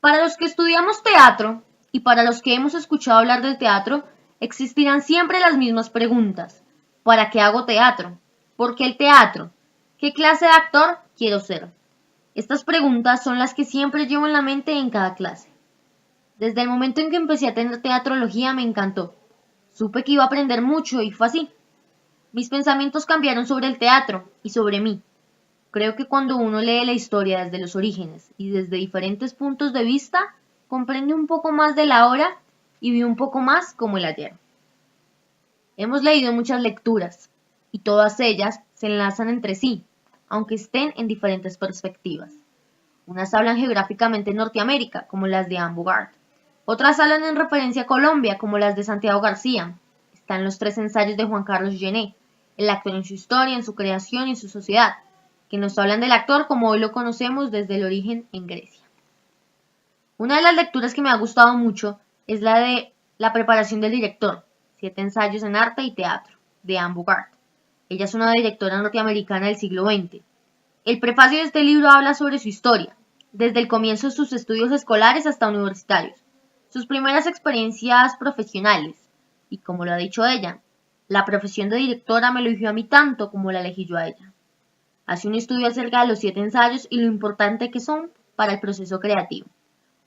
Para los que estudiamos teatro y para los que hemos escuchado hablar del teatro, existirán siempre las mismas preguntas. ¿Para qué hago teatro? ¿Por qué el teatro? ¿Qué clase de actor quiero ser? Estas preguntas son las que siempre llevo en la mente en cada clase. Desde el momento en que empecé a tener teatrología me encantó. Supe que iba a aprender mucho y fue así. Mis pensamientos cambiaron sobre el teatro y sobre mí. Creo que cuando uno lee la historia desde los orígenes y desde diferentes puntos de vista, comprende un poco más de la hora y vive un poco más como el ayer. Hemos leído muchas lecturas y todas ellas se enlazan entre sí, aunque estén en diferentes perspectivas. Unas hablan geográficamente en Norteamérica, como las de Anne Bogart. Otras hablan en referencia a Colombia, como las de Santiago García. Están los 3 ensayos de Juan Carlos Genet, el actor en su historia, en su creación y en su sociedad, que nos hablan del actor como hoy lo conocemos desde el origen en Grecia. Una de las lecturas que me ha gustado mucho es la de La preparación del director, 7 ensayos en arte y teatro, de Anne Bogart. Ella es una directora norteamericana del siglo XX. El prefacio de este libro habla sobre su historia, desde el comienzo de sus estudios escolares hasta universitarios, sus primeras experiencias profesionales, y como lo ha dicho ella, la profesión de directora me lo eligió a mí tanto como la elegí yo a ella. Hace un estudio acerca de los 7 ensayos y lo importante que son para el proceso creativo.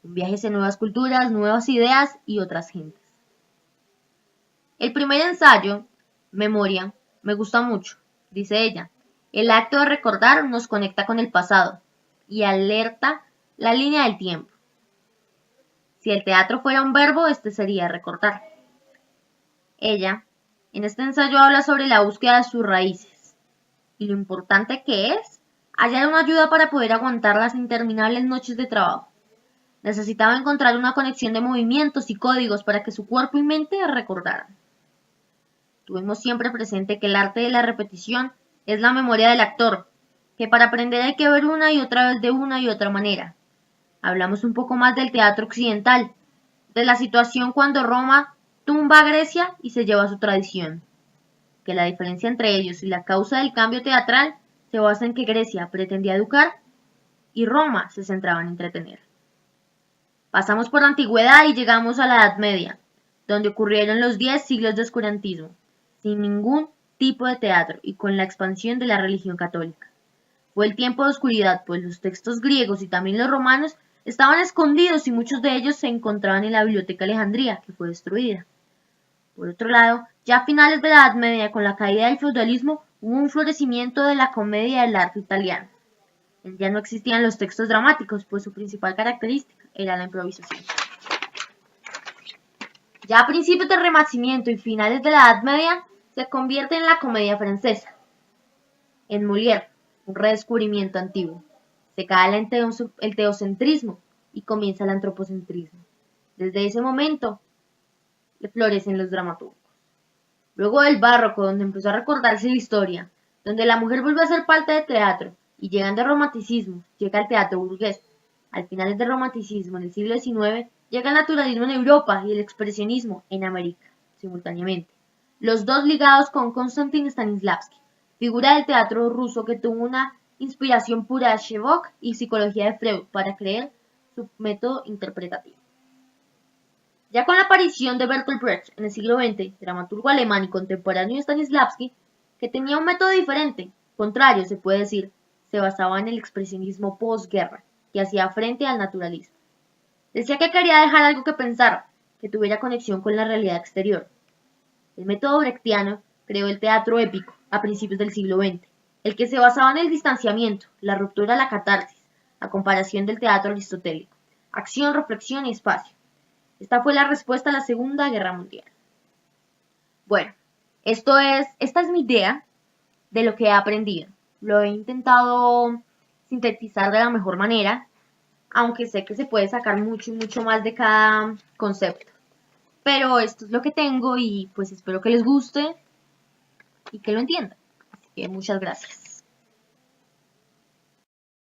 Un viaje hacia nuevas culturas, nuevas ideas y otras gentes. El primer ensayo, Memoria, me gusta mucho, dice ella. El acto de recordar nos conecta con el pasado y alerta la línea del tiempo. Si el teatro fuera un verbo, este sería recordar. Ella, en este ensayo, habla sobre la búsqueda de sus raíces y lo importante que es hallar una ayuda para poder aguantar las interminables noches de trabajo. Necesitaba encontrar una conexión de movimientos y códigos para que su cuerpo y mente recordaran. Tuvimos siempre presente que el arte de la repetición es la memoria del actor, que para aprender hay que ver una y otra vez de una y otra manera. Hablamos un poco más del teatro occidental, de la situación cuando Roma tumba a Grecia y se lleva su tradición, que la diferencia entre ellos y la causa del cambio teatral se basa en que Grecia pretendía educar y Roma se centraba en entretener. Pasamos por la antigüedad y llegamos a la Edad Media, donde ocurrieron los 10 siglos de oscurantismo, sin ningún tipo de teatro y con la expansión de la religión católica. Fue el tiempo de oscuridad, pues los textos griegos y también los romanos estaban escondidos y muchos de ellos se encontraban en la Biblioteca de Alejandría, que fue destruida. Por otro lado, ya a finales de la Edad Media, con la caída del feudalismo, hubo un florecimiento de la comedia del arte italiano. Ya no existían los textos dramáticos, pues su principal característica era la improvisación. Ya a principios del Renacimiento y finales de la Edad Media, se convierte en la comedia francesa. En Molière, un redescubrimiento antiguo. Se cae el teocentrismo y comienza el antropocentrismo. Desde ese momento, florecen los dramaturgos. Luego del barroco, donde empezó a recordarse la historia, donde la mujer vuelve a ser parte del teatro, y llegando al romanticismo, llega el teatro burgués. Al final del romanticismo, en el siglo XIX, llega el naturalismo en Europa y el expresionismo en América, simultáneamente. Los dos ligados con Konstantin Stanislavski, figura del teatro ruso que tuvo una inspiración pura de Chekhov y psicología de Freud para crear su método interpretativo. Ya con la aparición de Bertolt Brecht en el siglo XX, dramaturgo alemán y contemporáneo de Stanislavski, que tenía un método diferente, contrario se puede decir, se basaba en el expresionismo posguerra, que hacía frente al naturalismo. Decía que quería dejar algo que pensar, que tuviera conexión con la realidad exterior. El método brechtiano creó el teatro épico a principios del siglo XX, el que se basaba en el distanciamiento, la ruptura, la catarsis, a comparación del teatro aristotélico, acción, reflexión y espacio. Esta fue la respuesta a la Segunda Guerra Mundial. Bueno, esta es mi idea de lo que he aprendido. Lo he intentado sintetizar de la mejor manera, aunque sé que se puede sacar mucho y mucho más de cada concepto. Pero esto es lo que tengo y pues espero que les guste y que lo entiendan. Así que muchas gracias.